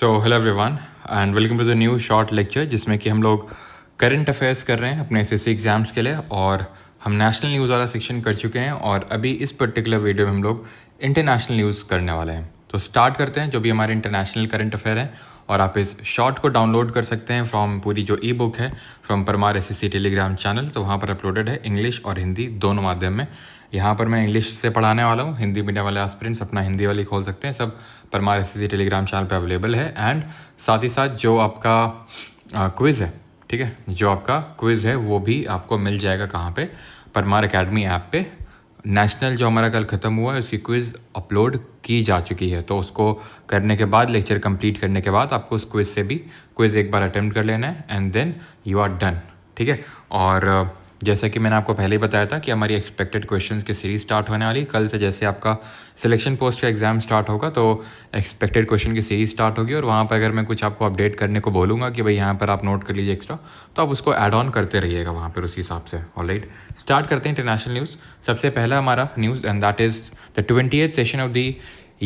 So hello everyone and welcome to the new short lecture जिसमें कि हम लोग करंट अफेयर्स कर रहे हैं अपने एसएससी एग्ज़ाम्स के लिए। और हम नेशनल न्यूज़ वाला सेक्शन कर चुके हैं और अभी इस पर्टिकुलर वीडियो में हम लोग इंटरनेशनल न्यूज़ करने वाले हैं। तो स्टार्ट करते हैं जो भी हमारे इंटरनेशनल करंट अफेयर हैं। और आप इस शॉर्ट को डाउनलोड कर सकते हैं फ्रॉम पूरी जो ई बुक है from Parmar SSC Telegram channel. तो वहाँ पर अपलोडेड है इंग्लिश और हिंदी दोनों माध्यम में। यहाँ पर मैं इंग्लिश से पढ़ाने वाला हूँ, हिंदी मीडियम वाले एस्पिरेंट्स अपना हिंदी वाली खोल सकते हैं, सब परमार एसएससी टेलीग्राम चैनल पे अवेलेबल है। एंड साथ ही साथ जो आपका क्विज़ है, ठीक है, जो आपका क्विज़ है वो भी आपको मिल जाएगा कहाँ पे, परमार एकेडमी ऐप पे। नेशनल जो हमारा कल ख़त्म हुआ है उसकी क्विज़ अपलोड की जा चुकी है, तो उसको करने के बाद, लेक्चर कंप्लीट करने के बाद आपको उस क्विज़ से भी क्विज़ एक बार अटेम्प्ट कर लेना है and then you are done, ठीक है। और जैसा कि मैंने आपको पहले ही बताया था कि हमारी एक्सपेक्टेड क्वेश्चंस की सीरीज़ स्टार्ट होने वाली कल से। जैसे आपका सिलेक्शन पोस्ट का एग्ज़ाम स्टार्ट होगा तो एक्सपेक्टेड क्वेश्चन की सीरीज़ स्टार्ट होगी और वहाँ पर अगर मैं कुछ आपको अपडेट करने को बोलूँगा कि भाई यहाँ पर आप नोट कर लीजिए एक्स्ट्रा, तो आप उसको ऐड ऑन करते रहिएगा वहाँ पर उस हिसाब से। ऑलराइट, स्टार्ट करते हैं इंटरनेशनल न्यूज़। सबसे पहला हमारा news and that is the 28th session of the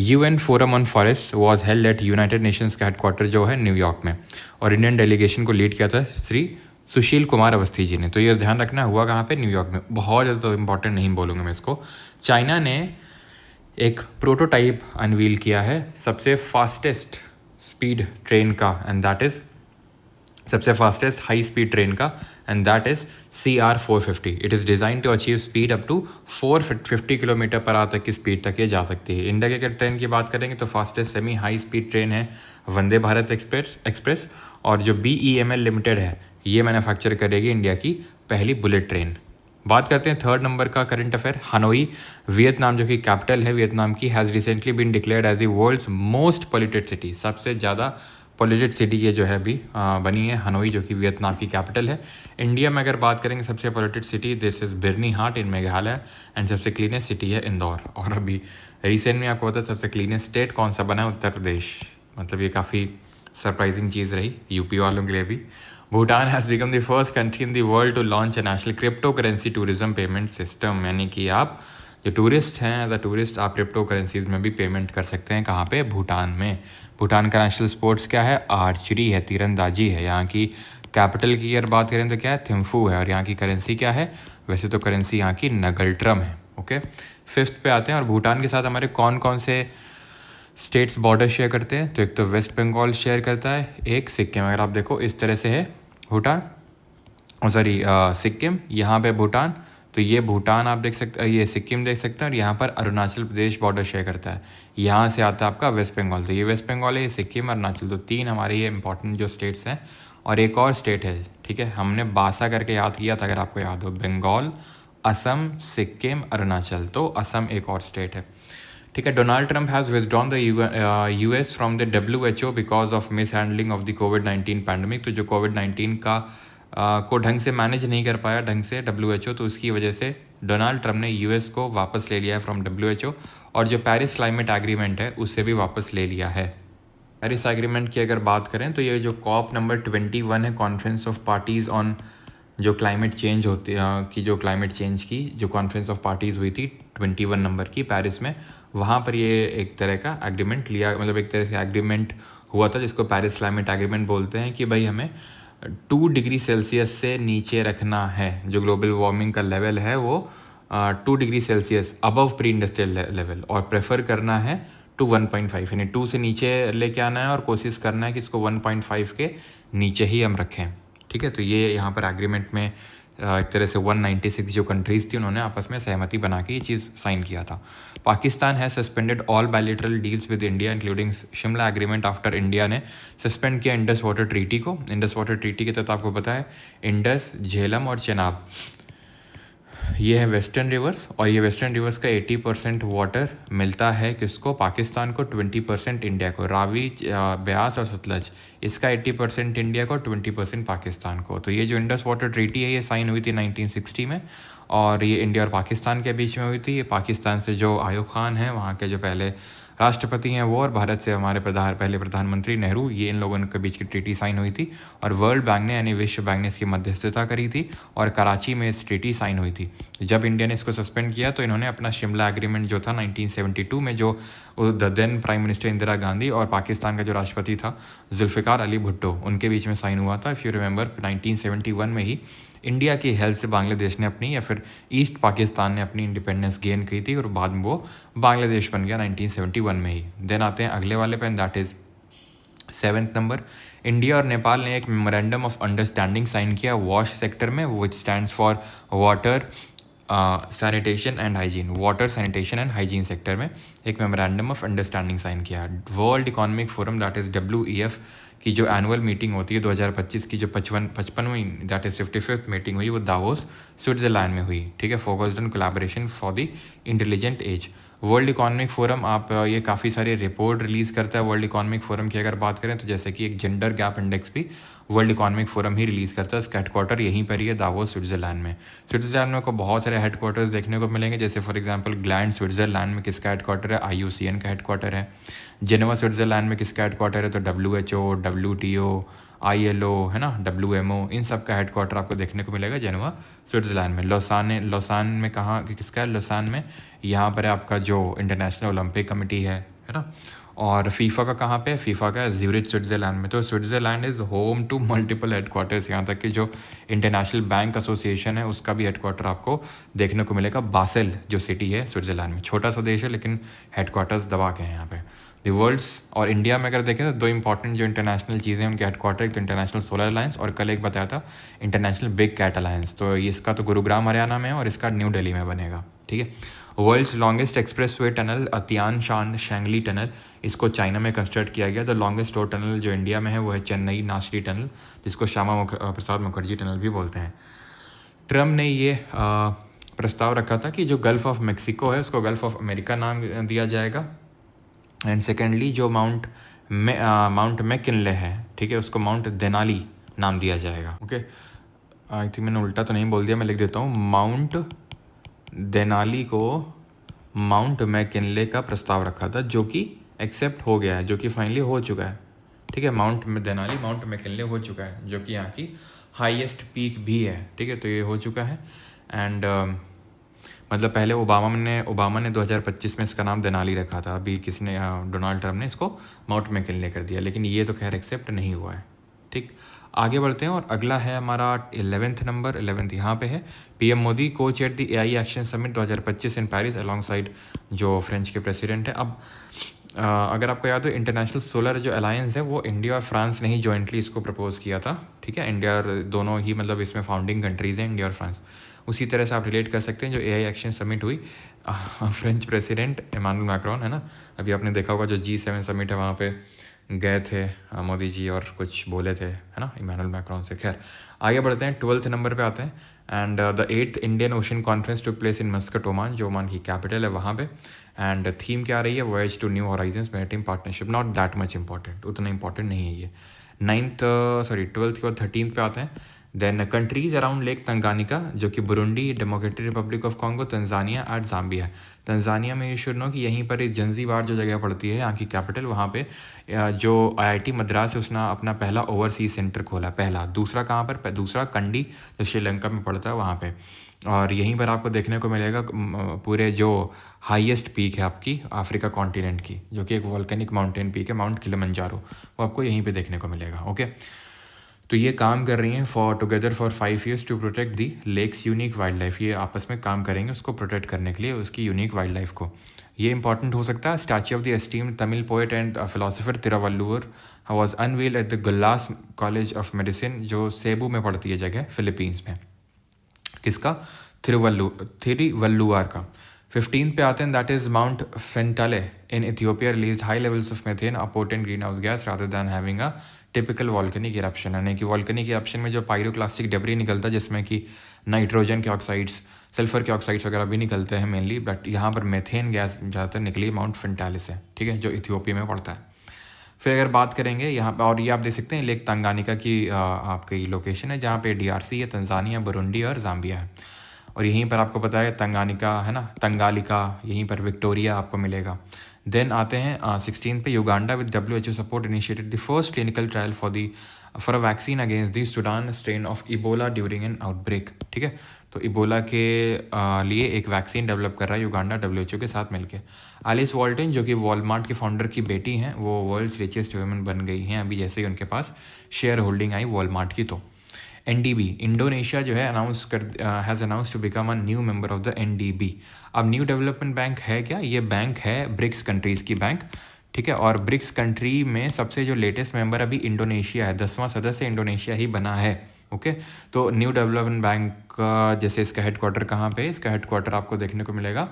UN forum on forest was held at United Nations का हेडक्वार्टर जो है न्यूयॉर्क में, और इंडियन डेलीगेशन को लीड किया था श्री सुशील कुमार अवस्थी जी ने। तो ये ध्यान रखना हुआ कहाँ पे, न्यूयॉर्क में। बहुत ज़्यादा तो इंपॉर्टेंट नहीं बोलूँगा मैं इसको। चाइना ने एक प्रोटोटाइप अनवील किया है सबसे फास्टेस्ट स्पीड ट्रेन का, एंड दैट इज़ सबसे फास्टेस्ट हाई स्पीड ट्रेन का, and that is CR450। It is design to achieve speed up to 450 kilometer per hour तक की स्पीड तक ये जा सकती है। इंडिया के अगर ट्रेन की बात करेंगे तो fastest semi high speed train है वंदे भारत एक्सप्रेस, और जो BEML लिमिटेड है ये मैन्युफैक्चर करेगी इंडिया की पहली बुलेट ट्रेन। बात करते हैं थर्ड नंबर का करंट अफेयर। हनोई वियतनाम जो कि कैपिटल है वियतनाम की, has recently been declared as the world's most polluted city. सबसे ज़्यादा पॉल्यूटेड सिटी ये जो है अभी बनी है हनोई, जो कि वियतनाम की कैपिटल है। इंडिया में अगर बात करेंगे सबसे polluted city this is Byrnihat in Meghalaya, and सबसे क्लीनेस्ट सिटी है इंदौर। और अभी रिसेंट में आपको पता है सबसे क्लीनेस्ट स्टेट कौन सा बना है, उत्तर प्रदेश। मतलब ये काफ़ी सरप्राइजिंग चीज़ रही यूपी वालों के लिए भी। Bhutan has become the first country in the world to launch a national crypto currency tourism payment system, यानी कि आप जो टूरिस्ट हैं एज अ टूरिस्ट आप क्रिप्टो करेंसीज में भी पेमेंट कर सकते हैं। कहाँ पे, भूटान में। भूटान का नेशनल स्पोर्ट्स क्या है, आर्चरी है, तीरंदाजी है। यहाँ की कैपिटल की अगर बात करें तो क्या है, थिम्फू है। और यहाँ की करेंसी क्या है, वैसे तो करेंसी यहाँ की नगल्ट्रम है। ओके, फिफ्थ पे आते हैं। और भूटान के साथ हमारे कौन कौन से स्टेट्स बॉर्डर शेयर करते हैं, तो एक तो वेस्ट बंगाल शेयर करता है, एक सिक्किम। अगर आप देखो इस तरह से है भूटान, सॉरी सिक्किम, यहाँ पे भूटान, तो ये भूटान आप देख सकते हैं, ये सिक्किम देख सकते हैं, और यहाँ पर अरुणाचल प्रदेश बॉर्डर शेयर करता है। यहाँ से आता है आपका वेस्ट बंगाल, तो ये वेस्ट बंगाल है, ये सिक्किम, अरुणाचल, तो तीन हमारे ये इंपॉर्टेंट जो स्टेट्स हैं। और एक और स्टेट है, ठीक है, हमने बासा करके याद किया था अगर आपको याद हो, बंगाल, असम, सिक्किम, अरुणाचल, तो असम एक और स्टेट है, ठीक है। Donald Trump has withdrawn the US from the WHO because of miss handling of the covid pandemic. तो जो कोविड-19 का को ढंग से मैनेज नहीं कर पाया ढंग से WHO, तो उसकी वजह से डोनाल्ड ट्रंप ने US को वापस ले लिया है फ्रॉम WHO, और जो पेरिस क्लाइमेट एग्रीमेंट है उससे भी वापस ले लिया है। पेरिस एग्रीमेंट की अगर बात करें तो ये जो COP नंबर 21 है, कॉन्फ्रेंस ऑफ पार्टीज़ ऑन जो क्लाइमेट चेंज होती की जो क्लाइमेट चेंज की जो कॉन्फ्रेंस ऑफ पार्टीज़ हुई थी 21 नंबर की पेरिस में, वहाँ पर ये एक तरह का एग्रीमेंट लिया, मतलब एक तरह से एग्रीमेंट हुआ था जिसको पेरिस क्लाइमेट एग्रीमेंट बोलते हैं, कि भाई हमें 2 डिग्री सेल्सियस से नीचे रखना है। जो ग्लोबल वार्मिंग का लेवल है वो 2 degree Celsius above pre industrial level, और प्रेफर करना है टू 1.5, यानी 2 से नीचे लेके आना है और कोशिश करना है कि इसको 1.5 के नीचे ही हम रखें, ठीक है। तो ये यहाँ पर एग्रीमेंट में एक तरह से 196 जो कंट्रीज़ थी उन्होंने आपस में सहमति बना के ये चीज़ साइन किया था। पाकिस्तान है suspended all bilateral deals with India including Shimla agreement after India ने सस्पेंड किया इंडस वाटर ट्रीटी को। इंडस वाटर ट्रीटी के तहत आपको पता है इंडस, झेलम और चेनाब ये है वेस्टर्न रिवर्स, और ये वेस्टर्न रिवर्स का 80% वाटर मिलता है किसको, पाकिस्तान को, 20% इंडिया को। रावी, ब्यास और सतलज, इसका 80% इंडिया को, 20% पाकिस्तान को। तो ये जो इंडस वाटर ट्रीटी है ये साइन हुई थी 1960 में, और ये इंडिया और पाकिस्तान के बीच में हुई थी। ये पाकिस्तान से जो आयूब खान है वहाँ के जो पहले राष्ट्रपति हैं वो, और भारत से हमारे पहले प्रधानमंत्री नेहरू, ये इन लोगों के बीच की ट्रीटी साइन हुई थी। और वर्ल्ड बैंक ने यानी विश्व बैंक ने इसकी मध्यस्थता करी थी और कराची में इस ट्रीटी साइन हुई थी। जब इंडिया ने इसको सस्पेंड किया तो इन्होंने अपना शिमला एग्रीमेंट जो था 1972 में, जो the then prime minister Indira Gandhi और पाकिस्तान का जो राष्ट्रपति था जुल्फ़िकार अली भुट्टो, उनके बीच में साइन हुआ था। इफ़ यू रिमेंबर 1971 में ही इंडिया की हेल्प से बांग्लादेश ने अपनी, या फिर ईस्ट पाकिस्तान ने अपनी इंडिपेंडेंस गेन की थी और बाद में वो बांग्लादेश बन गया 1971 में ही। देन आते हैं अगले वाले पे, that is 7th number. India और नेपाल ने एक मेमोरेंडम ऑफ अंडरस्टैंडिंग साइन किया वॉश सेक्टर में, विच stands for water sanitation and hygiene. Water sanitation and hygiene sector में एक मेमोरेंडम ऑफ अंडरस्टैंडिंग साइन किया। World Economic forum that is WEF की जो एनुअल मीटिंग होती है 2025 की, जो 55वीं दैट इज़ 55th मीटिंग हुई, वो दावोस स्विट्ज़रलैंड में हुई। ठीक है, focused on collaboration for the intelligent age. World Economic Forum आप ये काफ़ी सारे रिपोर्ट रिलीज़ करता है। वर्ल्ड इकोनॉमिक फोरम की अगर बात करें तो जैसे कि एक जेंडर गैप इंडेक्स भी वर्ल्ड इकोनॉमिक फोरम ही रिलीज़ करता है। इसका हेडक्वार्टर यहीं पर ही है, दावोस स्विट्ज़रलैंड में। स्विट्ज़रलैंड में को बहुत सारे हेडक्वार्टर्स देखने को मिलेंगे, जैसे फॉर एग्जांपल ग्लैंड स्विट्ज़रलैंड में किसका हेडक्वार्टर है, IUCN का हेडक्वार्टर है। जेनेवा स्विट्ज़रलैंड में किसका हेडक्वार्टर है, तो WHO, WTO, ILO है ना, WMO, इन सब का हेडक्वार्टर आपको देखने को मिलेगा जेनेवा स्विट्ज़रलैंड में। लौसान में कहाँ किसका है, लौसान में यहाँ पर है आपका जो इंटरनेशनल ओलंपिक कमेटी है ना। और फीफा का कहाँ पे है, फीफा का ज्यूरिच स्विट्ज़रलैंड में। तो Switzerland is home to multiple headquarters, यहाँ तक कि जो इंटरनेशनल बैंक एसोसिएशन है उसका भी हेडक्वार्टर आपको देखने को मिलेगा बासेल जो सिटी है स्विट्ज़रलैंड में। छोटा सा देश है लेकिन हेडक्वार्टर्स दबा के हैं यहाँ पे। द वर्ल्ड्स और इंडिया में अगर देखें तो दो इंपॉर्टेंट जो इंटरनेशनल चीज़ें हैं उनके हेडक्वार्टर, एक तो इंटरनेशनल सोलर अलायंस और कल एक बताया था इंटरनेशनल बिग कैट अलायंस। तो इसका तो गुरुग्राम हरियाणा में है और इसका न्यू दिल्ली में बनेगा। ठीक है। World's longest expressway tunnel Tian Shan Shengli tunnel, इसको चाइना में कंस्ट्रक्ट किया गया। द लॉन्गेस्ट रोड टनल जो इंडिया में है वो है चेन्नई नाशरी टनल, जिसको श्यामा प्रसाद मुखर्जी टनल भी बोलते हैं। ट्रम्प ने ये प्रस्ताव रखा था कि जो गल्फ़ ऑफ मेक्सिको है उसको गल्फ़ ऑफ अमेरिका नाम दिया जाएगा। एंड सेकेंडली जो माउंट मैकिनले है, ठीक है, उसको माउंट देनाली नाम दिया जाएगा। ओके, आई थिंक मैंने उल्टा तो नहीं बोल दिया, मैं लिख देता हूँ। माउंट देनाली को माउंट मैकिनले का प्रस्ताव रखा था जो कि एक्सेप्ट हो गया है, जो कि फाइनली हो चुका है। ठीक है, माउंट देनाली माउंट मैकिनले हो चुका है, जो कि यहाँ की हाईएस्ट पीक भी है। ठीक है, तो ये हो चुका है। एंड मतलब पहले ओबामा ने 2025 में इसका नाम देनाली रखा था, अभी किसी ने डोनाल्ड ट्रम्प ने इसको माउंट मैकिनले कर दिया, लेकिन ये तो खैर एक्सेप्ट नहीं हुआ है। ठीक, आगे बढ़ते हैं और अगला है हमारा 11th नंबर। 11th यहाँ पे है। PM मोदी को chair the AI action summit 2025 in Paris along side जो फ्रेंच के प्रेसिडेंट है। अब अगर आपको याद हो इंटरनेशनल सोलर जो अलायंस है वो इंडिया और फ्रांस ने ही जॉइंटली इसको प्रपोज किया था। ठीक है, इंडिया और दोनों ही मतलब इसमें फाउंडिंग कंट्रीज़ हैं, इंडिया और फ्रांस। उसी तरह से आप रिलेट कर सकते हैं जो AI एक्शन समिट हुई फ्रेंच प्रेसिडेंट इमानुएल मैक्रोन है ना, अभी आपने देखा होगा जो G7 समिट है वहाँ पे गए थे मोदी जी और कुछ बोले थे है ना इमानुएल मैक्रोन से। खैर आगे बढ़ते हैं, 12th नंबर पे आते हैं। And the 8th Indian ocean conference took place in Muscat Oman, जो ओमान की कैपिटल है वहाँ पे। एंड थीम क्या आ रही है, voyage to new horizons maritime partnership. Not that much important, उतना इंपॉर्टेंट नहीं है ये। 12th के बाद 13th पे आते हैं। Then countries around lake Tanganyika, जो कि Burundi, Democratic Republic of Congo, Tanzania and Zambia. Tanzania में यू शुड नो कि यहीं पर जंजीबार जो जगह पड़ती है यहाँ की कैपिटल, वहाँ पे जो IIT मद्रास है उसने अपना पहला ओवरसीज सेंटर खोला, पहला। दूसरा कहाँ पर, दूसरा कंडी जो श्रीलंका में पड़ता है वहाँ पे। और यहीं पर आपको देखने को मिलेगा पूरे जो हाईएस्ट पीक है आपकी अफ्रीका कॉन्टिनेंट की, जो कि एक वॉल्केनिक माउंटेन पीक है, माउंट किलिमंजारो, वो आपको यहीं पे देखने को मिलेगा। ओके, तो ये काम कर रही हैं together for 5 years to protect the lake's unique wild life. ये आपस में काम करेंगे उसको प्रोटेक्ट करने के लिए, उसकी यूनिक वाइल्ड लाइफ को। ये इंपॉर्टेंट हो सकता है। Statue of the esteemed Tamil poet and philosopher Thiruvalluvar was unveiled at the Gullas College of Medicine, जो सेबू में पड़ती है जगह फिलीपींस में। किसका, थिरुवल्लुवर का। 15 पे आते हैं, that is Mount Fentale in Ethiopia release high levels of methane, a potent greenhouse gas rather than having a typical volcanic eruption. यानी कि वॉल्केनिक इरप्शन में जो पायरोक्लास्टिक डेब्री निकलता है जिसमें कि नाइट्रोजन के ऑक्साइड्स, सल्फर के ऑक्साइड्स वगैरह भी निकलते हैं मेनली, बट यहाँ पर मेथेन गैस ज़्यादातर निकली माउंट फेंटाले से। ठीक है, जो इथियोपिया में पड़ता है। फिर अगर बात करेंगे यहाँ पर, और ये आप देख सकते हैं लेक तंगानिका की आपकी लोकेशन है, जहाँ पे DRC है, तंजानिया, बुरुंडी और जाम्बिया है। और यहीं पर आपको पता है तंगानिका है ना, तंगालिका, यहीं पर विक्टोरिया आपको मिलेगा। देन आते हैं 16 पे, Uganda with WHO support initiated the first clinical trial for a vaccine against the Sudan strain of Ebola during an outbreak. ठीक है, तो इबोला के लिए एक वैक्सीन डेवलप कर रहा है युगांडा WHO के साथ मिलकर। एलिस वॉल्टन जो कि वॉलमार्ट के फाउंडर की बेटी हैं, वो वर्ल्ड्स रिचेस्ट वुमेन बन गई हैं अभी, जैसे ही उनके पास शेयर होल्डिंग आई वॉलमार्ट की। तो NDB इंडोनेशिया जो है has announce to become a new member of the NDB। अब न्यू डेवलपमेंट बैंक है क्या? ये बैंक है ब्रिक्स कंट्रीज़ की बैंक। ठीक है, और ब्रिक्स कंट्री में सबसे जो लेटेस्ट मेंबर अभी इंडोनेशिया है, 10वां सदस्य इंडोनेशिया ही बना है। ओके, तो न्यू डेवलपमेंट बैंक जैसे इसका हेडक्वार्टर कहाँ पे? इसका हेडक्वार्टर आपको देखने को मिलेगा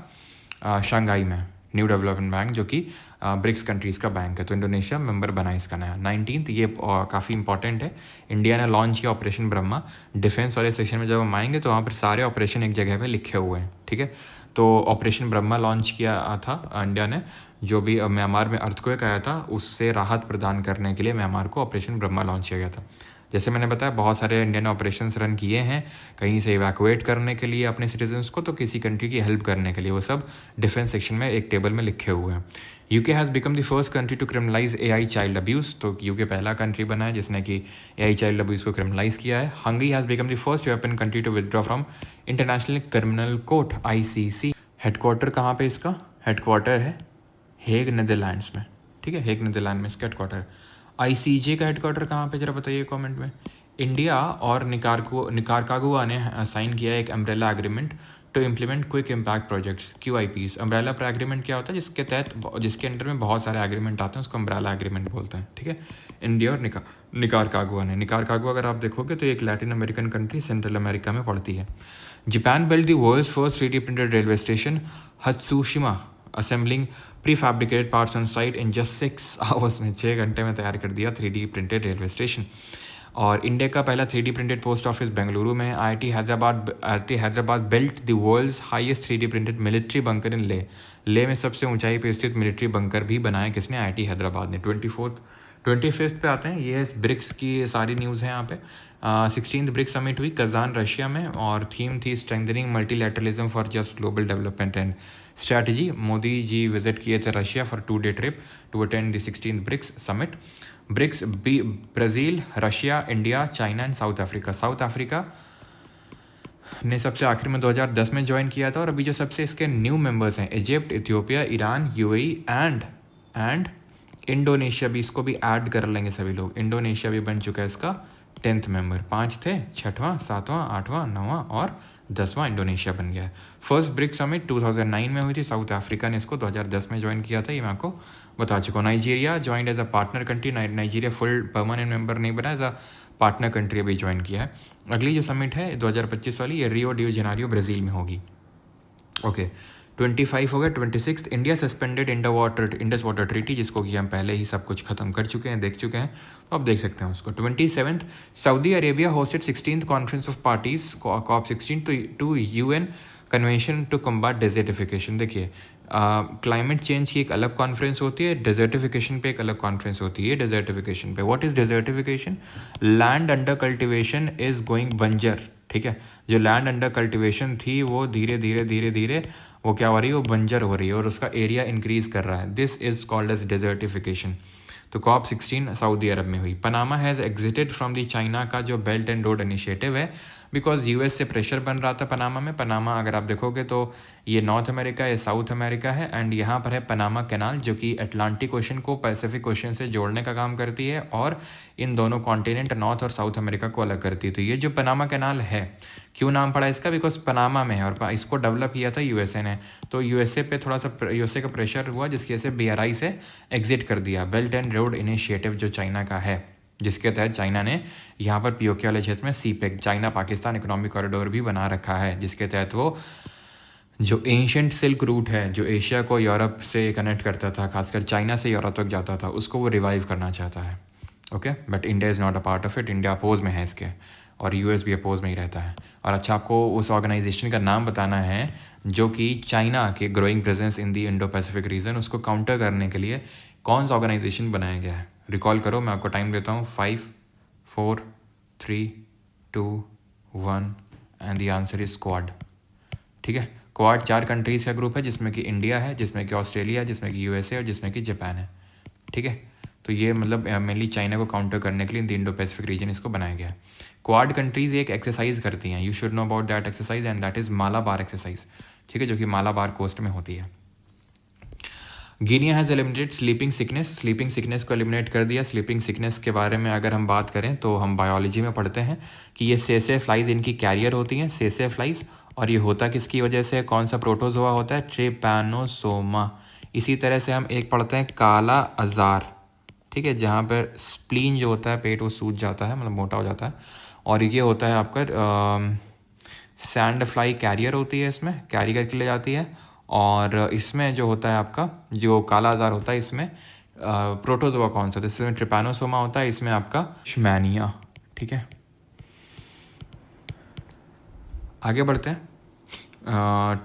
शंघाई में, न्यू डेवलपमेंट बैंक जो कि ब्रिक्स कंट्रीज़ का बैंक है। तो इंडोनेशिया मेंबर बना इसका नया 19th। ये काफ़ी इंपॉर्टेंट है। इंडिया ने लॉन्च किया ऑपरेशन ब्रह्मा। डिफेंस वाले सेक्शन में जब हम आएंगे तो वहाँ पर सारे ऑपरेशन एक जगह पे लिखे हुए हैं। ठीक है, तो ऑपरेशन ब्रह्मा लॉन्च किया था इंडिया ने, जो भी म्यांमार में अर्थक्वेक आया था उससे राहत प्रदान करने के लिए म्यांमार को ऑपरेशन ब्रह्मा लॉन्च किया गया था। जैसे मैंने बताया बहुत सारे इंडियन ऑपरेशंस रन किए हैं, कहीं से इवैक्यूएट करने के लिए अपने सिटीजन्स को, तो किसी कंट्री की हेल्प करने के लिए, वो सब डिफेंस सेक्शन में एक टेबल में लिखे हुए हैं। UK has become the first country to criminalise AI child abuse. तो यूके पहला कंट्री बना है जिसने कि AI चाइल्ड अब्यूज़ को क्रिमिनलाइज किया है। Hungary has become the first European country to withdraw from International Criminal Court ICC। Headquarter कहाँ पे इसका? हेडक्वार्टर है हेग नीदरलैंड्स में। ठीक है, हेग नीदरलैंड में इसका हेडक्वार्टर। ICJ का हेडक्वार्टर कहाँ पे, जरा बताइए कमेंट में। इंडिया और निकारागुआ ने साइन किया एक umbrella agreement to implement quick impact projects QIPs। Umbrella पर एग्रीमेंट क्या होता है? जिसके अंडर में बहुत सारे एग्रीमेंट आते हैं उसको अम्ब्रेला एग्रीमेंट बोलते हैं। ठीक है, इंडिया और निकारागुआ ने। निकारागुआ अगर आप देखोगे तो एक Latin American country Central America में पड़ती है। Japan build the world's first 3D printed railway station Hatsushima, assembling prefabricated parts on site in just 6 hours में, 6 घंटे में तैयार कर दिया 3D प्रिंटेड रेलवे स्टेशन। और इंडिया का पहला 3D printed post office Bengaluru में। IIT Hyderabad built the world's highest 3D printed military bunker in Leh में सबसे ऊंचाई पर स्थित मिलिट्री बंकर भी बनाया किसने? IIT हैदराबाद ने। 25th पे आते हैं, ये है ब्रिक्स की सारी न्यूज़ है यहाँ पे। 16th ब्रिक्स समिट हुई कजान रशिया में और थीम थी strengthening multilateralism for just global development and strategy. Modi ji visit किए थे Russia for 2-day trip to attend the 16th BRICS summit. BRICS Brazil, Russia, India, China and South Africa. South Africa ने सबसे आखिर में 2010 में ज्वाइन किया था, और अभी जो सबसे इसके न्यू मेंबर्स हैं Egypt, Ethiopia, Iran, UAE and Indonesia भी, इसको भी ऐड कर लेंगे सभी लोग। इंडोनेशिया भी बन चुका है इसका 10th मेंबर। 5 थे, 6वां, 7वां, 8वां, 9वां और 10वां इंडोनेशिया बन गया है। फर्स्ट ब्रिक्स समिट 2009 में हुई थी, साउथ अफ्रीका ने इसको 2010 में ज्वाइन किया था, ये मैं आपको बता चुका हूँ। Nigeria join as a partner country. Nigeria full permanent member नहीं बना, एज अ पार्टनर कंट्री अभी ज्वाइन किया है। अगली जो समिट है 2025 वाली, ये रियो डी जेनेरियो ब्राज़ील में होगी। ओके, 25 हो गया। 26 India suspended Indus water treaty, जिसको कि हम पहले ही सब कुछ खत्म कर चुके हैं, देख चुके हैं, तो अब देख सकते हैं उसको। 27 Saudi Arabia hosted 16th conference of parties COP16 to UN convention to combat desertification. देखिए, क्लाइमेट चेंज की एक अलग कॉन्फ्रेंस होती है, डेजर्टिफिकेशन पे एक अलग कॉन्फ्रेंस होती है। डेजर्टिफिकेशन पे what is desertification? Land under cultivation is going बंजर। ठीक है, जो लैंड अंडर कल्टिवेशन थी वो धीरे धीरे वो क्या हो रही है? वो बंजर हो रही है और उसका एरिया इंक्रीज कर रहा है। This is called as desertification. तो COP16 सऊदी अरब में हुई। Panama has exited from the China का जो बेल्ट एंड रोड इनिशिएटिव है, बिकॉज US से प्रेशर बन रहा था पनामा में। पनामा अगर आप देखोगे तो ये नॉर्थ अमेरिका, ये साउथ अमेरिका है, एंड यहाँ पर है पनामा कैनाल, जो कि अटलांटिक ओशन को पैसिफिक ओशन से जोड़ने का काम करती है और इन दोनों कॉन्टिनेंट नॉर्थ और साउथ अमेरिका को अलग करती है। तो ये जो पनामा कैनाल है, क्यों नाम पड़ा इसका? बिकॉज पनामा में है और इसको डेवलप किया था USA ने। तो USA पे थोड़ा सा USA का प्रेशर हुआ, जिसकी वजह से BRI से एग्जिट कर दिया। बेल्ट एंड रोड इनिशिएटिव जो चाइना का है, जिसके तहत चाइना ने यहाँ पर POK वाले क्षेत्र में CPEC China Pakistan economic corridor भी बना रखा है, जिसके तहत वो जो एंशियंट सिल्क रूट है, जो एशिया को यूरोप से कनेक्ट करता था, खासकर चाइना से यूरोप तक जाता था, उसको वो रिवाइव करना चाहता है। Okay, but India is not a part of it. India oppose में है इसके, और US भी अपोज में ही रहता है। और अच्छा, आपको उस ऑर्गेनाइजेशन का नाम बताना है जो कि चाइना के growing presence in the Indo Pacific region, उसको काउंटर करने के लिए कौन सा ऑर्गेनाइजेशन बनाया गया है? रिकॉल करो, मैं आपको टाइम देता हूँ। 5, 4, 3, 2, 1 and the answer is quad. ठीक है, क्वाड 4 कंट्रीज़ का ग्रुप है, जिसमें कि इंडिया है, जिसमें कि ऑस्ट्रेलिया है, जिसमें कि यूएसए और जिसमें कि जापान है। ठीक है, तो ये मतलब मेनली चाइना को काउंटर करने के लिए in the Indo Pacific region इसको बनाया गया है। क्वाड कंट्रीज़ एक एक्सरसाइज करती हैं, you should know about that exercise, and that is Malabar exercise. ठीक है, जो कि मालाबार कोस्ट में होती है। Guinea has eliminated sleeping sickness, sleeping sickness को एलिमिनेट कर दिया। स्लीपिंग सिकनेस के बारे में अगर हम बात करें तो हम बायोलॉजी में पढ़ते हैं कि ये सेसे फ्लाइज इनकी कैरियर होती हैं, सेसे फ्लाइज। और ये होता किसकी वजह से, कौन सा प्रोटोजोआ होता है, ट्रिपैनोसोमा। इसी तरह से हम एक पढ़ते हैं काला अजार, ठीक है, जहाँ पर स्प्लीन जो होता है, पेट वो सूज जाता है, मतलब मोटा हो जाता है। और ये होता है आपका सैंड फ्लाई कैरियर होती है, इसमें कैरी करके ले जाती है। और इसमें जो होता है आपका जो काला आजार होता है, इसमें प्रोटोजोआ कौन सा, इसमें ट्रिपैनोसोमा होता है, इसमें आपका श्मैनिया। ठीक है, आगे बढ़ते हैं।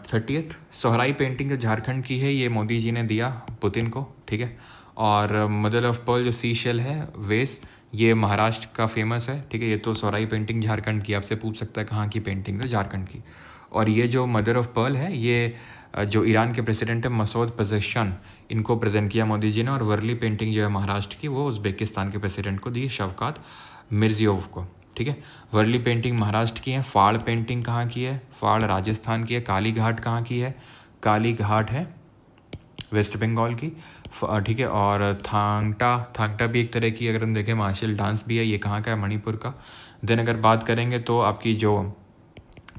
30th सोहराई पेंटिंग जो झारखंड की है, ये मोदी जी ने दिया पुतिन को। ठीक है, और मदर ऑफ पर्ल जो सी शेल है वेस, ये महाराष्ट्र का फेमस है। ठीक है, ये तो सोहराई पेंटिंग झारखंड की, आपसे पूछ सकता है कहाँ की पेंटिंग, तो झारखंड की। और ये जो मदर ऑफ पर्ल है, ये जो ईरान के प्रेसिडेंट है मसूद पजेश्कियान, इनको प्रेजेंट किया मोदी जी ने। और वर्ली पेंटिंग जो है महाराष्ट्र की, वो उज़्बेकिस्तान के प्रेसिडेंट को दी, शवकात मिर्जियोव को। ठीक है, वर्ली पेंटिंग महाराष्ट्र की है। फाड़ पेंटिंग कहाँ की है, फाड़ राजस्थान की है। काली घाट कहाँ की है, काली घाट है वेस्ट बंगाल की। ठीक है, और थांगटा भी एक तरह की, अगर हम देखें मार्शल डांस भी है, ये कहाँ का है, मणिपुर का। देन अगर बात करेंगे तो आपकी जो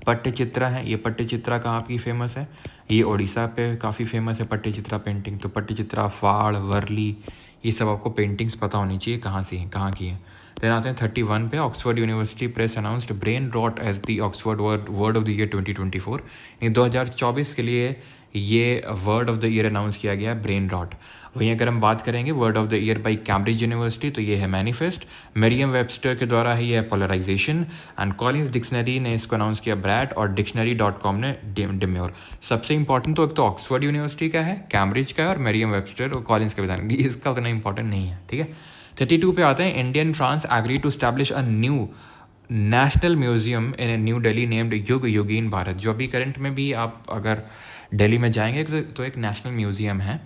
पट्टचित्रा है, ये पट्टचित्रा कहाँ की फेमस है, ये उड़ीसा पे काफ़ी फेमस है पट्टचित्रा पेंटिंग। तो पट्टचित्रा, फाड़, वर्ली, ये सब आपको पेंटिंग्स पता होनी चाहिए कहाँ से हैं, कहाँ की है। देन आते हैं 31 पे। Oxford University Press announced brain rot as the Oxford word of the year 2024। 2024 के लिए ये word of the year announce किया गया है, ब्रेन रॉट। वहीं अगर हम बात करेंगे word of the year by Cambridge university, तो ये है मैनिफेस्ट। मेरियम वेबस्टर के द्वारा है ये पोलराइजेशन। एंड कॉलिंस डिक्शनरी ने इसको अनाउंस किया ब्रैट, और डिक्शनरी.com ने डिम्योर। सबसे इंपॉर्टेंट तो एक तो ऑक्सफोर्ड यूनिवर्सिटी का है, कैम्ब्रिज का है, और मेरियम वेबस्टर और कॉलिंस का विधान, इसका उतना इंपॉर्टेंट नहीं है। ठीक है, 32 पे आते हैं। India and France agree to establish a new national museum in New Delhi named Yug Yogin Bharat. जो अभी करंट में भी आप अगर दिल्ली में जाएंगे तो एक नेशनल म्यूज़ियम है,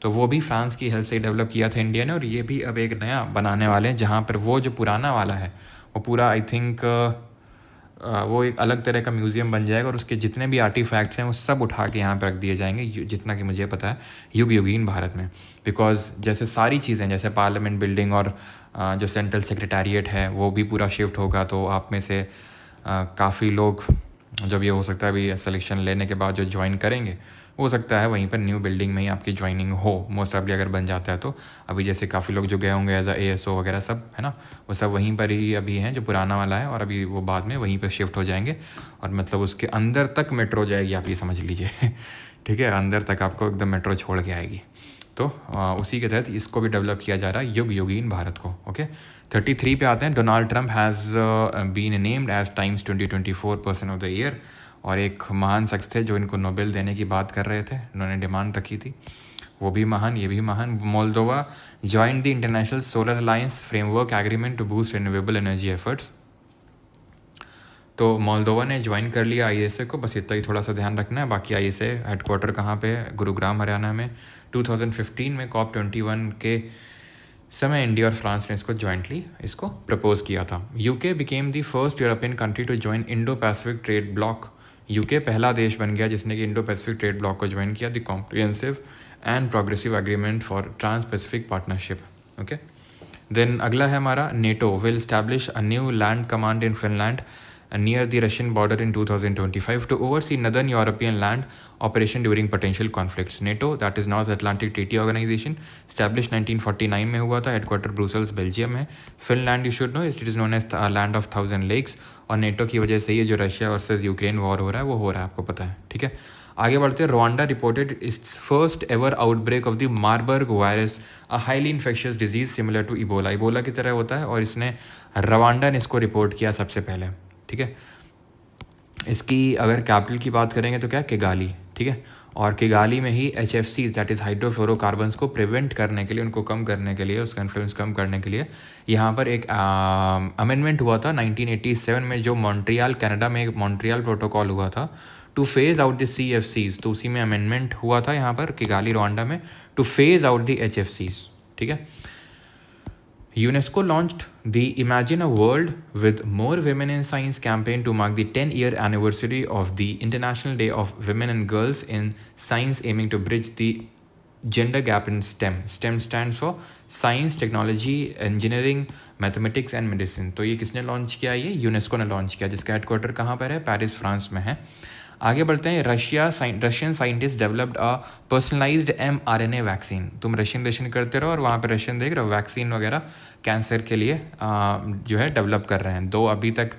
तो वो भी फ्रांस की हेल्प से डेवलप किया था इंडिया ने। और ये भी अब एक नया बनाने वाले हैं, जहाँ पर वो जो पुराना वाला है वो पूरा आई थिंक वो एक अलग तरह का म्यूज़ियम बन जाएगा, और उसके जितने भी आर्टिफैक्ट्स हैं वो सब उठा के यहाँ पर रख दिए जाएंगे, जितना कि मुझे पता है, युग योगीन भारत में। बिकॉज जैसे सारी चीज़ें, जैसे पार्लियामेंट बिल्डिंग और जो सेंट्रल सेक्रेटेरिएट है वो भी पूरा शिफ्ट होगा। तो आप में से काफ़ी लोग जब ये हो सकता है अभी सिलेक्शन लेने के बाद जो ज्वाइन करेंगे, हो सकता है वहीं पर न्यू बिल्डिंग में ही आपकी ज्वाइनिंग हो, मोस्ट ऑफली अगर बन जाता है तो। अभी जैसे काफ़ी लोग जो गए होंगे एज ASO वगैरह सब, है ना, वो सब वहीं पर ही अभी हैं, जो पुराना वाला है, और अभी वो बाद में वहीं पर शिफ्ट हो जाएंगे। और मतलब उसके अंदर तक मेट्रो जाएगी, आप ये समझ लीजिए। ठीक है, अंदर तक आपको एकदम मेट्रो छोड़ के आएगी। तो उसी के तहत इसको भी डेवलप किया जा रहा है, युग योगीन भारत को। ओके, 33 पे आते हैं। Donald Trump has been named as Time's 2024 person of the year. और एक महान शख्स थे जो इनको नोबेल देने की बात कर रहे थे, उन्होंने डिमांड रखी थी, वो भी महान, ये भी महान। Moldova join the International Solar Alliance framework agreement to boost renewable energy efforts. तो मोल्दोवा ने ज्वाइन कर लिया ISA को, बस इतना ही थोड़ा सा ध्यान रखना है। बाकी ISA हेडक्वार्टर कहाँ पे है, गुरुग्राम हरियाणा में। 2015 में COP21 के समय इंडिया और फ्रांस ने इसको जॉइंटली इसको प्रपोज किया था। UK became the first European country to join Indo Pacific trade bloc. UK पहला देश बन गया जिसने कि इंडो पैसिफिक ट्रेड ब्लॉक को ज्वाइन किया, the Comprehensive and Progressive Agreement for Trans Pacific Partnership. Okay, then अगला है हमारा, NATO will establish a new land command in Finland near the Russian border in 2025 to oversee Northern European land operation during potential conflicts. NATO, that is North Atlantic Treaty Organization, established 1949 में हुआ था, headquarter Brussels Belgium है। Finland you should know it is known as land of 1000 lakes. और NATO की वजह से ये जो रशिया वर्सेस यूक्रेन वॉर हो रहा है वो हो रहा है, आपको पता है। ठीक है, आगे बढ़ते हैं। Rwanda reported its first ever outbreak of the Marburg virus, a highly infectious disease similar to Ebola. Ebola की तरह होता है, और इसने रवांडा ने इसको रिपोर्ट किया सबसे पहले। ठीक है, इसकी अगर कैपिटल की बात करेंगे तो क्या, किगाली। ठीक है, और किगाली में ही HFCs दैट इज़ हाइड्रोफ्लोरोकार्बन्स को प्रिवेंट करने के लिए, उनको कम करने के लिए, उसका इन्फ्लुएंस कम करने के लिए यहाँ पर एक अमेंडमेंट हुआ था 1987 में, जो मॉन्ट्रियल कनाडा में एक मॉन्ट्रियल प्रोटोकॉल हुआ था two phase out the CFCs, तो उसी में अमेंडमेंट हुआ था यहाँ पर किगाली रवांडा में, two phase out the HFCs, ठीक है। UNESCO launched the Imagine a World with More Women in Science campaign to mark the 10-year anniversary of the International Day of Women and Girls in Science, aiming to bridge the gender gap in STEM. STEM stands for Science, Technology, Engineering, Mathematics and Medicine. तो ये किसने launch किया? ये UNESCO ने launch किया, जिसका headquarter कहाँ पर है? पेरिस, फ्रांस में है। आगे बढ़ते हैं। Russian scientist developed a personalised mRNA vaccine. तुम रशियन करते रहो और वहाँ पे रशियन देख रहे हो वैक्सीन वगैरह कैंसर के लिए जो है डेवलप कर रहे हैं। दो अभी तक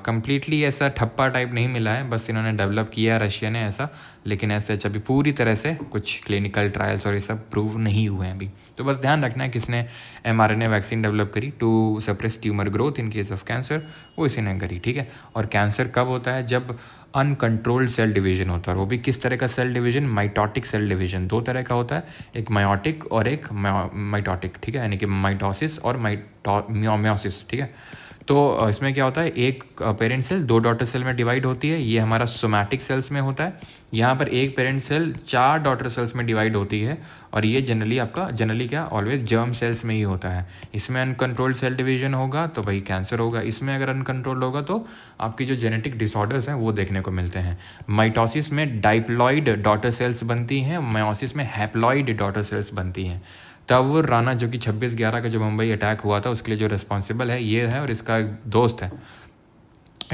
कम्प्लीटली ऐसा ठप्पा टाइप नहीं मिला है, बस इन्होंने डेवलप किया रशिया ने ऐसा, लेकिन ऐसे अभी पूरी तरह से कुछ क्लिनिकल ट्रायल्स और ये सब प्रूव नहीं हुए हैं अभी। तो बस ध्यान रखना है किसने mRNA वैक्सीन डेवलप करी to suppress tumour growth in case of cancer, वो इसी ने करी, ठीक है। और कैंसर कब होता है? जब अनकंट्रोल्ड सेल डिवीजन होता है। वो भी किस तरह का cell division? Mitotic cell division. दो तरह का होता है, एक मायोटिक और एक माइटोटिक, ठीक है, यानी कि माइटोसिस और म्योसिस, ठीक है। तो इसमें क्या होता है, एक पेरेंट सेल दो डॉटर सेल में डिवाइड होती है, ये हमारा सोमैटिक सेल्स में होता है। यहाँ पर एक पेरेंट सेल 4 डॉटर सेल्स में डिवाइड होती है, और ये जनरली क्या ऑलवेज जर्म सेल्स में ही होता है। इसमें अनकंट्रोल्ड सेल डिवीजन होगा तो भाई कैंसर होगा, इसमें अगर अनकंट्रोल्ड होगा तो आपकी जो जेनेटिक डिसऑर्डर्स हैं वो देखने को मिलते हैं। माइटोसिस में डाइप्लॉइड डॉटर सेल्स बनती हैं, मायोसिस में हैप्लॉइड डॉटर सेल्स बनती हैं। तैमूर राणा जो कि 26/11 का जो मुंबई अटैक हुआ था उसके लिए जो रिस्पॉन्सिबल है ये है, और इसका एक दोस्त है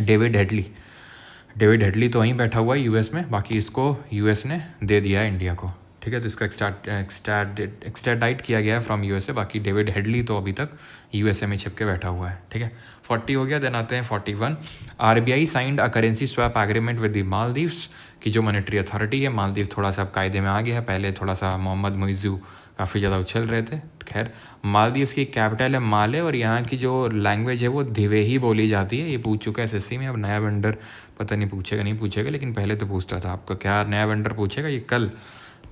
डेविड हेडली तो वहीं बैठा हुआ है यूएस में, बाकी इसको यूएस ने दे दिया है इंडिया को, ठीक है। तो इसका एक्सट्राडाइट किया गया है फ्रॉम यूएसए, बाकी डेविड हेडली तो अभी तक यूएसए में छिप के बैठा हुआ है, ठीक है। 40 हो गया। देन आते हैं 41। RBI signed a currency swap agreement with the Maldives की जो मॉनेटरी अथॉरिटी है। मालदीव्स थोड़ा सा अब कायदे में आ गया है, पहले थोड़ा सा मोहम्मद मुइज़ू काफ़ी ज़्यादा उछल रहे थे। खैर, मालदीव्स की कैपिटल है माले, और यहाँ की जो लैंग्वेज है वो धिवेही बोली जाती है। ये पूछ चुका है SSC में, अब नया वेंडर पता नहीं पूछेगा, लेकिन पहले तो पूछता था। आपका क्या नया वेंडर पूछेगा ये कल,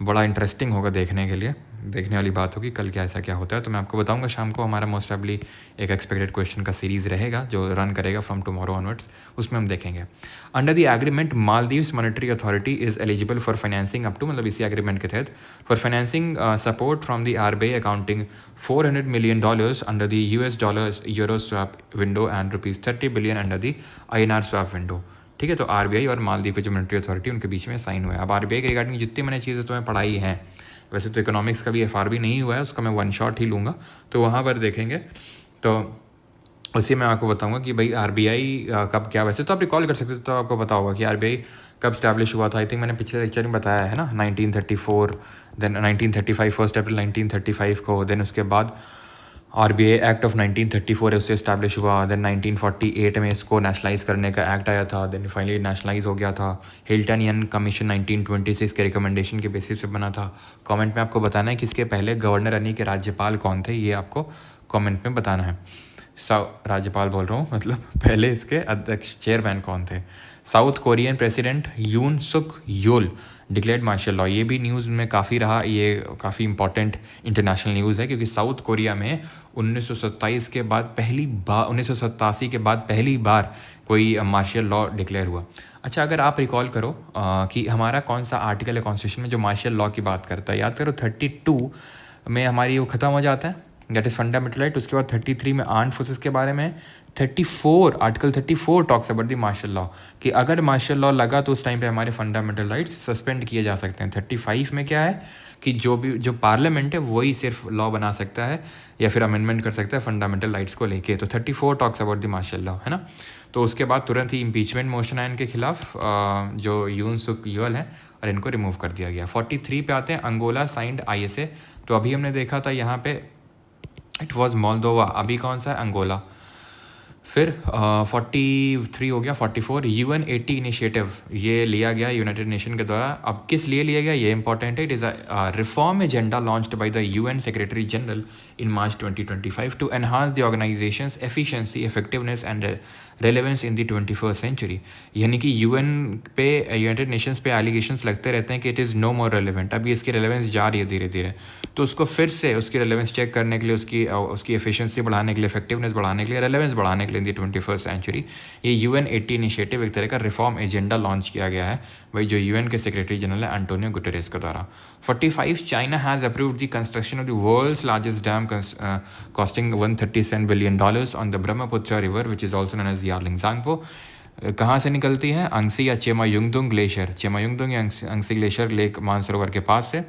बड़ा इंटरेस्टिंग होगा देखने के लिए, देखने वाली बात होगी कल क्या ऐसा क्या होता है। तो मैं आपको बताऊंगा शाम को। हमारा मोस्ट प्रॉबली एक एक्सपेक्टेड क्वेश्चन का सीरीज़ रहेगा जो रन करेगा फ्रॉम टुमारो ऑनवर्ड्स, उसमें हम देखेंगे। Under the agreement Maldives Monetary Authority is eligible for financing up to, मतलब इसी एग्रीमेंट के तहत, for financing support from the RBI accounting $400 million under the US$ euro swap window and ₹30 billion under the INR swap window, ठीक है। तो RBI और मालदीव की जो मॉनेटरी अथॉरिटी उनके बीच में साइन हुआ है। अब RBI के रिगार्डिंग जितनी मैंने चीज़ें तुम्हें पढ़ाई हैं, वैसे तो इकोनॉमिक्स का भी FRB नहीं हुआ है, उसका मैं वन शॉट ही लूँगा, तो वहाँ पर देखेंगे। तो उसी में आपको बताऊंगा कि भाई RBI कब क्या, वैसे तो आप रिकॉल कर सकते हो, तो आपको पता होगा कि RBI कब स्टैब्लिश हुआ था। आई थिंक मैंने पिछले लेक्चर में बताया है ना, 1934, देन 1935, 1 अप्रैल 1935 को, देन उसके बाद RBI एक्ट ऑफ 1934 है, उससे इस्टेब्लिश हुआ। देन 1948 में इसको नेशनलाइज करने का एक्ट आया था, देन फाइनली नेशनलाइज हो गया था। हिल्टनियन कमीशन 1926 के रिकमेंडेशन के बेसिस पे बना था। कमेंट में आपको बताना है कि इसके पहले गवर्नर यानी कि राज्यपाल कौन थे, ये आपको कमेंट में बताना है। राज्यपाल बोल रहा हूँ, मतलब पहले इसके अध्यक्ष चेयरमैन कौन थे। साउथ कोरियन प्रेसिडेंट यून सुक योल डिक्लेयर्ड मार्शल लॉ। ये भी न्यूज़ में काफ़ी रहा, ये काफ़ी इंपॉर्टेंट इंटरनेशनल न्यूज़ है, क्योंकि साउथ कोरिया में 1987 के बाद पहली बार कोई मार्शल लॉ डिक्लेयर हुआ। अच्छा, अगर आप रिकॉल करो कि हमारा कौन सा आर्टिकल है कॉन्स्टिट्यूशन में जो मार्शल लॉ की बात करता है, याद करो 32 में हमारी वो ख़त्म हो जाता है, दैट इज़ फंडामेंटल राइट। उसके बाद 33 में आर्म्ड फोर्सेस के बारे में, article 34 talks about the martial law, कि अगर मार्शल लॉ लगा तो उस टाइम पे हमारे फंडामेंटल राइट्स सस्पेंड किए जा सकते हैं। 35 में क्या है कि जो पार्लियामेंट है वही सिर्फ लॉ बना सकता है या फिर अमेंडमेंट कर सकता है फंडामेंटल राइट्स को लेके। तो 34 talks about the martial law, है ना। तो उसके बाद तुरंत ही इम्पीचमेंट मोशन है इनके खिलाफ, जो यून सुक योल है, और इनको रिमूव कर दिया गया। 43 पे आते हैं, अंगोला साइंड ISA। तो अभी हमने देखा था यहाँ पे इट वॉज मोल्दोवा, अभी कौन सा है, अंगोला। फिर 43 हो गया। 44 UN80 इनिशिएटिव, ये लिया गया यूनाइटेड नेशन के द्वारा। अब किस लिए लिया गया ये इंपॉर्टेंट है। It is a reform agenda launched by the UN secretary general in March 2025 to enhance the organisation's efficiency, effectiveness and relevance in the 21st century. यानी कि यूनाइटेड नेशंस पे एलिगेशंस लगते रहते हैं कि it is no more relevant. अभी इसकी relevance जा रही है धीरे धीरे, तो उसको फिर से उसकी रेलेवेंस चेक करने के लिए, उसकी एफिशिएंसी बढ़ाने के लिए, इफेक्टिवनेस बढ़ाने के लिए, रेलेवेंस बढ़ाने के लिए इन द 21st सेंचुरी। ये UN80 इनिशिएटिव एक तरह का रिफॉर्म एजेंडा लॉन्च किया गया है भाई, जो UN के सेक्रेटरी जनरल है एंटोनियो गुटेरेस के द्वारा। 45 China has approved the construction of the world's largest dam costing $137 billion on the Brahmaputra river which is also known as Yarlung Tsangpo. कहाँ से निकलती है? अंगसी या चेमायुंगदुंग ग्लेशियर, चेमायुंगदुंग या अंगसी ग्लेशियर लेक मानसरोवर के पास से।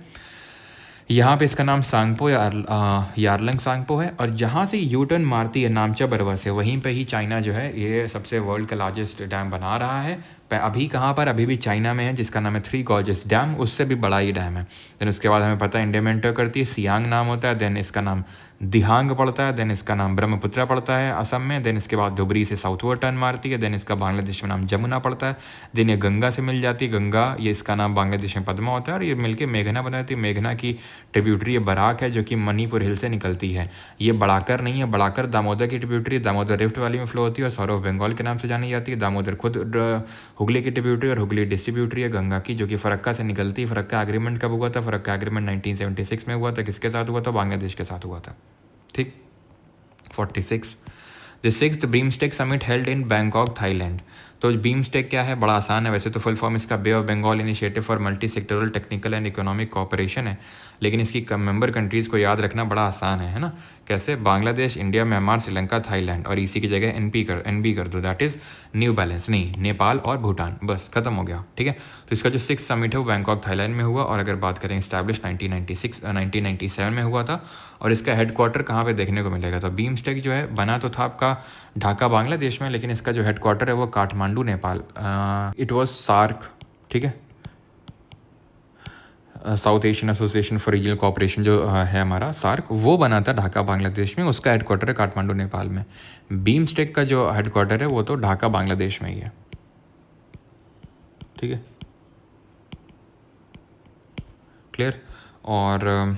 यहाँ पे इसका नाम सांगपो या यारलंग सांगपो है। और जहाँ से यू टर्न मारती है नामचा बरवा से, वहीं पे ही चाइना जो है ये सबसे वर्ल्ड का लार्जेस्ट डैम बना रहा है। अभी कहाँ पर? अभी भी चाइना में है, जिसका नाम है थ्री गॉर्जेस डैम, उससे भी बड़ा ही डैम है। देन उसके बाद हमें पता है इंडिया में एंटर करती है, सियांग नाम होता है, देन इसका नाम दिहांग पड़ता है, देन इसका नाम ब्रह्मपुत्रा पड़ता है असम में, देन इसके बाद धुबरी से साउथवर्ड टर्न मारती है, देन इसका बांग्लादेश में नाम जमुना पड़ता है, देन ये गंगा से मिल जाती है, गंगा ये इसका नाम बांग्लादेश में पद्मा होता है, और ये मिलके मेघना बनाती है। मेघना की ट्रिब्यूटरी ये बराक है जो कि मणिपुर हिल से निकलती है। ये बड़ाकर नहीं है, बड़ाकर दामोदर की ट्रिब्यूटरी, दामोदर रिफ्ट वैली में फ्लो होती है और सौर ऑफ बंगाल के नाम से जानी जाती है। दामोदर खुद हुगली की ट्रिब्यूटरी और हुगली डिस्ट्रीब्यूटरी है गंगा की, जो कि फरक्का से निकलती है। फरक्का एग्रीमेंट कब हुआ था? फरक्का एग्रीमेंट 1976 में हुआ था। किसके साथ हुआ था? बांग्लादेश के साथ हुआ था। ठीक। 46 the 6th BIMSTEC summit held in Bangkok Thailand. तो बीमस्टेक क्या है? बड़ा आसान है वैसे तो, फुल फॉर्म इसका Bay of Bengal Initiative for Multi Sectoral Technical and Economic Cooperation है, लेकिन इसकी मेंबर कंट्रीज़ को याद रखना बड़ा आसान है ना? कैसे? Bangladesh, India, Myanmar, Sri Lanka, Thailand, और इसी की जगह NB कर दो, दैट इज़ न्यू बैलेंस, नहीं नेपाल और भूटान, बस खत्म हो गया। ठीक है, तो इसका जो 6th समिट है वो बैंकॉक थाईलैंड में हुआ। और अगर बात करें इस्टेब्लिश 1997 में हुआ था। और इसका हेडक्वार्टर कहाँ पे देखने को मिलेगा? तो बीमस्टेक जो है बना तो था आपका ढाका बांग्लादेश में, लेकिन इसका जो हेडक्वार्टर है वो काठमांडू नेपाल। इट वॉज सार्क, ठीक है, South Asian Association for Regional Cooperation जो है हमारा सार्क, वो बना था ढाका बांग्लादेश में। उसका हेडक्वार्टर है काठमांडू नेपाल में। बीमस्टेक का जो हेडक्वार्टर है वो तो ढाका बांग्लादेश में ही है। ठीक है, क्लियर? और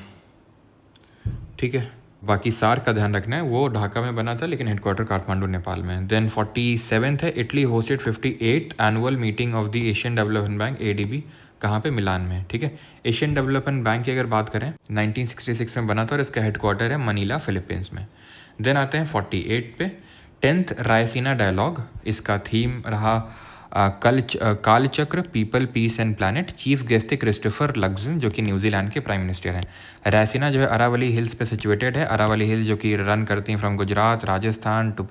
ठीक है, बाकी सार्क का ध्यान रखना है, वो ढाका में बना था लेकिन हेडक्वार्टर काठमांडू नेपाल में। देन 47th है, Italy hosted 58th annual meeting of the Asian development bank ADB। कहाँ पे? मिलान में। ठीक है, एशियन डेवलपमेंट बैंक की अगर बात करें 1966 में बना था और इसका हेडक्वार्टर है मनीला फिलीपींस में। देन आते हैं 48 पे, 10th रायसीना डायलॉग। इसका थीम रहा Kalachakra, people, peace and planet. Chief guest थे क्रिस्टोफर लक्सन जो कि न्यूजीलैंड के प्राइम मिनिस्टर हैं। रायसीना जो है अरावली हिल्स पे सिचुएटेड है। अरावली हिल जो कि रन करती हैं from Gujarat, Rajasthan to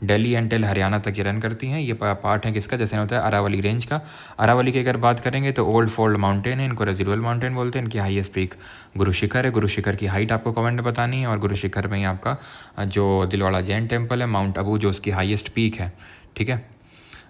Delhi and till Haryana तक ये रन करती हैं। ये पार्ट है किसका? जैसे होता है अरावली रेंज का। अरावली की अगर बात करेंगे तो ओल्ड फोल्ड माउंटेन है, इनको रेजिडुअल माउंटेन बोलते हैं। इनकी हाईएस्ट पीक गुरु शिखर है। गुरु शिखर की हाइट आपको कमेंट में बतानी है। और गुरु शिखर में ही आपका जो दिलवाड़ा जैन टेम्पल है, माउंट अबू जो उसकी हाईएस्ट पीक है। ठीक है,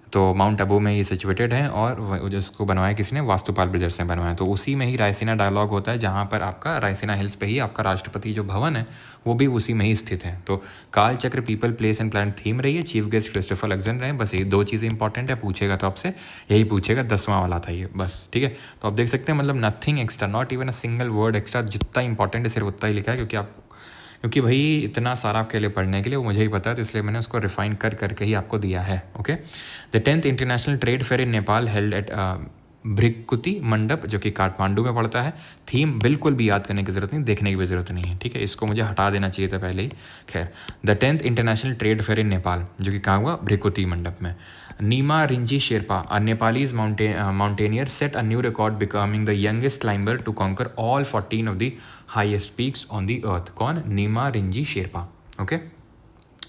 तो माउंट अबू में ये सिचुएटेड है और जिसको बनवाया किसने? वास्तुपाल ब्रदर्स ने बनवाया। तो उसी में ही रायसीना डायलॉग होता है, जहाँ पर आपका रायसीना हिल्स पे ही आपका राष्ट्रपति जो भवन है वो भी उसी में ही स्थित है। तो Kalachakra, people, place and planet theme रही है। चीफ गेस्ट क्रिस्टोफर लक्सन रहे। बस ये दो चीज़ें इंपॉर्टेंट है, पूछेगा तो आपसे यही पूछेगा, 10वां वाला था ये बस। ठीक है, तो आप देख सकते हैं मतलब nothing extra, not even a single word extra. जितना इंपॉर्टेंट है सिर्फ उतना ही लिखा है, क्योंकि भाई इतना सारा आपके लिए पढ़ने के लिए वो मुझे ही पता है, तो इसलिए मैंने उसको रिफाइन करके ही आपको दिया है। Okay, the 10th international trade fair in Nepal held at Bhrikuti Mandap जो कि काठमांडू में पड़ता है। थीम बिल्कुल भी याद करने की ज़रूरत नहीं, देखने की भी ज़रूरत नहीं है। ठीक है, इसको मुझे हटा देना चाहिए था पहले ही। खैर, the 10th international trade fair in Nepal जो कि कहाँ हुआ? भृकुति मंडप में। Nima Rinji Sherpa, a Nepalese mountaineer, set a new record becoming the youngest climber to conquer all 14 of the highest peaks on the earth. कौन? नीमा रिंजी शेरपा। ओके,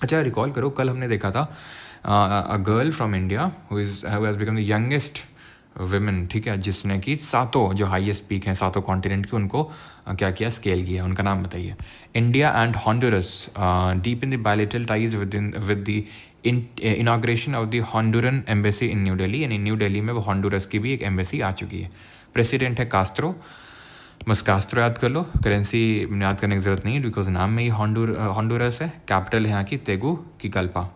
अच्छा रिकॉल करो, कल हमने देखा था a girl from India who has become the youngest women, ठीक है, जिसने कि सातों जो हाईएस्ट पीक हैं सातों कॉन्टिनेंट के उनको क्या किया? स्केल किया। उनका नाम बताइए। India and Honduras deep in the bilateral ties with the inauguration of the Honduran embassy in New Delhi. यानी न्यू दिल्ली में वो हॉन्डुरस की भी एक एम्बेसी आ चुकी है। प्रेसिडेंट है कास्त्रो, बस कास्त्रो याद कर लो, करेंसी याद करने की ज़रूरत नहीं है बिकॉज नाम में ही हॉन्डुरस है। कैपिटल है यहाँ की Tegucigalpa.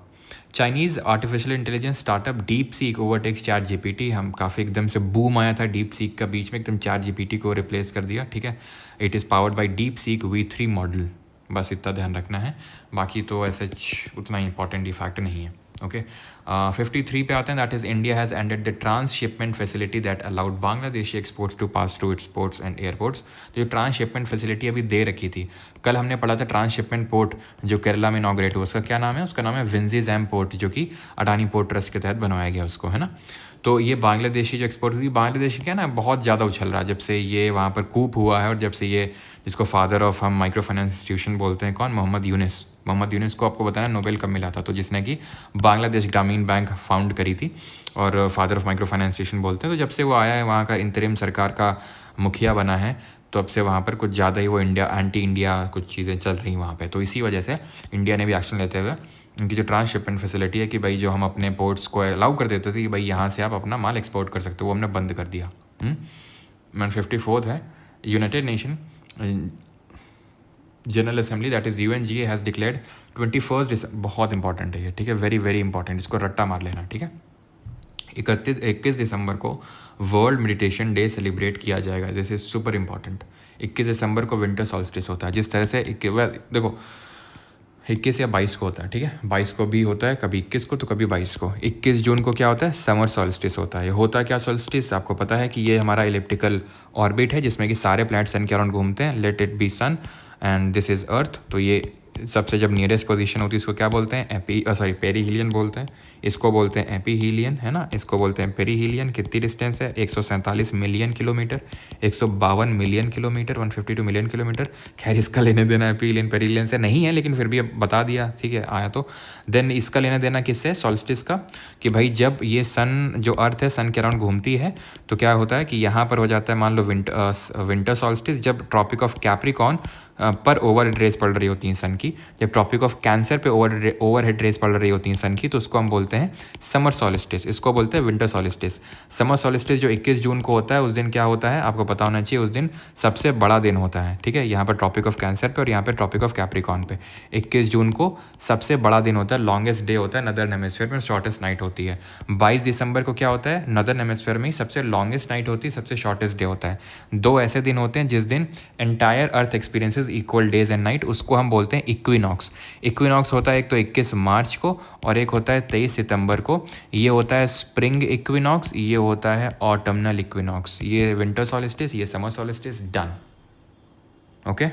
Chinese artificial intelligence startup DeepSeek overtakes ChatGPT. हम काफ़ी एकदम से बूम आया था डीप सीक का, बीच में एकदम चैट जीपीटी को रिप्लेस कर दिया। ठीक है, it is powered by deep seek V3 model. बस इतना ध्यान रखना है, बाकी तो ऐसे उतना इंपॉर्टेंट फैक्ट नहीं है। ओके 53 पे आते हैं, that is India has ended the transshipment facility that allowed Bangladeshi exports to pass through its ports and airports. तो जो ट्रांसशिपमेंट फैसिलिटी अभी दे रखी थी, कल हमने पढ़ा था ट्रांसशिपमेंट पोर्ट जो केरला में इनॉग्रेट हुआ, उसका क्या नाम है? उसका नाम है विंजीज़ैम पोर्ट, जो कि अडानी पोर्ट ट्रस्ट के तहत बनवाया गया उसको, है ना। तो ये बांग्लादेशी जो एक्सपोर्ट हुई, बांग्लादेशी क्या ना बहुत ज़्यादा उछल रहा है जब से ये वहाँ पर कूप हुआ है, और जब से ये जिसको फादर ऑफ हम माइक्रो फाइनेंस इंस्टीट्यूशन बोलते हैं, कौन? मोहम्मद यूनिस को आपको बताया नोबेल कब मिला था? तो जिसने कि बांग्लादेश ग्रामीण बैंक फाउंड करी थी और father of micro finance institution बोलते हैं। तो जब से वो आया है वहाँ का इंतरिम सरकार का मुखिया बना है, तो अब से वहाँ पर कुछ ज़्यादा ही वो एंटी इंडिया कुछ चीज़ें चल रही वहाँ पे। तो इसी वजह से इंडिया ने भी एक्शन लेते हुए उनकी जो ट्रांसशिपमेंट फैसिलिटी है कि भाई जो हम अपने पोर्ट्स को अलाउ कर देते थे कि भाई यहाँ से आप अपना माल एक्सपोर्ट कर सकते हो, वो हमने बंद कर दिया। 54th है, United nation general assembly that is UNGA has declared 21 दिसंबर, बहुत इंपॉर्टेंट है ये, ठीक है, वेरी वेरी इंपॉर्टेंट, इसको रट्टा मार लेना, ठीक है। 21 दिसंबर को वर्ल्ड मेडिटेशन डे सेलिब्रेट किया जाएगा। This is super important. 21 दिसंबर को विंटर सॉल्स्टिस होता है। जिस तरह से देखो 21 या 22 को होता है, ठीक है, 22 को भी होता है, कभी 21 को तो कभी 22 को। 21 जून को क्या होता है? समर सॉल्स्टिस होता है। ये होता है क्या सॉल्स्टिस? आपको पता है कि ये हमारा इलिप्टिकल ऑर्बिट है जिसमें कि सारे प्लैनेट सन के अराउंड घूमते हैं। Let it be sun and this is earth. तो ये सबसे जब नियरेस्ट पोजीशन होती है इसको क्या बोलते हैं? पेरीहीलियन बोलते हैं। इसको बोलते हैं एपीहीलियन, है ना, इसको बोलते हैं पेरीहीलियन। कितनी डिस्टेंस है? 147 million kilometre, 152 million kilometre, 152 million kilometre. खैर इसका लेने देना एपीहीलियन पेरीहीलियन से नहीं है, लेकिन फिर भी अब बता दिया, ठीक है, आया तो। देन इसका लेना देना किससे? सॉल्स्टिस का, कि भाई जब ये सन जो अर्थ है सन के अराउंड घूमती है तो क्या होता है कि यहाँ पर हो जाता है, मान लो विंटर सॉल्स्टिस, जब ट्रॉपिक ऑफ कैप्रिकॉर्न पर ओवरहेड रेस पड़ रही होती हैं सन की, जब ट्रॉपिक ऑफ कैंसर पे ओवरहेड रेस पड़ रही होती हैं सन की, तो उसको हम बोलते हैं समर सॉलिस्टिस, इसको बोलते हैं विंटर सॉलिस्टिस। समर सॉलिस्टिस जो 21 जून को होता है, उस दिन क्या होता है आपको पता होना चाहिए, उस दिन सबसे बड़ा दिन होता है, ठीक है, यहाँ पर ट्रॉपिक ऑफ कैंसर पे और यहाँ पे ट्रॉपिक ऑफ कैप्रिकॉर्न पे 21 जून को सबसे बड़ा दिन होता है, लॉन्गेस्ट डे होता है नदर्न हेमिस्फीयर में, शॉर्टेस्ट नाइट होती है। 22 दिसंबर को क्या होता है? नदर्न हेमिस्फीयर में ही सबसे लॉन्गेस्ट नाइट होती है, सबसे शॉर्टेस्ट डे होता है। दो ऐसे दिन होते हैं जिस दिन entire earth experiences equal days and night, उसको हम बोलते हैं इक्विनॉक्स। इक्विनॉक्स होता है एक तो 21 मार्च को और एक होता है 23 सितंबर को। ये होता है स्प्रिंग इक्विनॉक्स, ये होता है ऑटमनल इक्विनॉक्स। ये विंटर सॉलिस्टिस, ये समर सॉलिस्टिस, डन। ओके,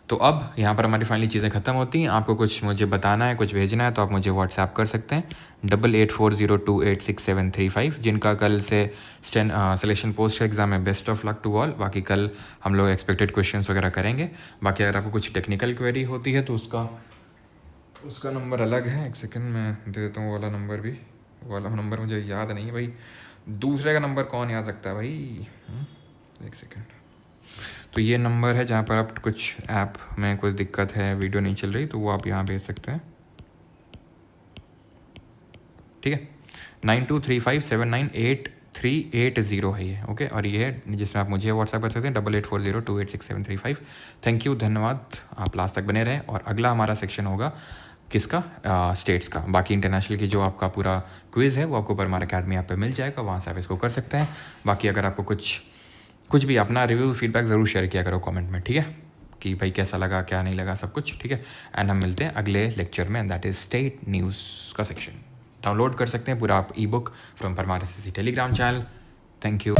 तो अब यहाँ पर हमारी फाइनली चीज़ें ख़त्म होती हैं। आपको कुछ मुझे बताना है, कुछ भेजना है तो आप मुझे व्हाट्सएप कर सकते हैं 8840286735। जिनका कल से सिलेक्शन पोस्ट का एग्ज़ाम है, best of luck to all. बाकी कल हम लोग एक्सपेक्टेड क्वेश्चंस वगैरह करेंगे। बाकी अगर आपको कुछ टेक्निकल क्वेरी होती है तो उसका नंबर अलग है, एक सेकंड मैं दे देता हूँ वाला नंबर भी। वाला नंबर मुझे याद नहीं है भाई, दूसरे का नंबर कौन याद रखता है भाई, एक सेकंड। तो ये नंबर है जहाँ पर आप कुछ ऐप में कुछ दिक्कत है, वीडियो नहीं चल रही, तो वो आप यहाँ भेज सकते हैं, ठीक है। 9235798380 है ये, ओके। और ये है जिसमें आप मुझे व्हाट्सएप कर सकते हैं 8840286735। थैंक यू, धन्यवाद, आप लास्ट तक बने रहें। और अगला हमारा सेक्शन होगा किसका? स्टेट्स का। बाकी इंटरनेशनल की जो आपका पूरा क्विज़ है वो आपको परमार अकेडमी ऐप पे मिल जाएगा, वहाँ से आप इसको कर सकते हैं। बाकी अगर आपको कुछ भी अपना रिव्यू फीडबैक ज़रूर शेयर किया करो कमेंट में, ठीक है, कि भाई कैसा लगा क्या नहीं लगा सब कुछ, ठीक है। एंड हम मिलते हैं अगले लेक्चर में, दैट इज़ स्टेट न्यूज़ का सेक्शन। डाउनलोड कर सकते हैं पूरा आप ई book from Parmar SSC Telegram channel. Thank you.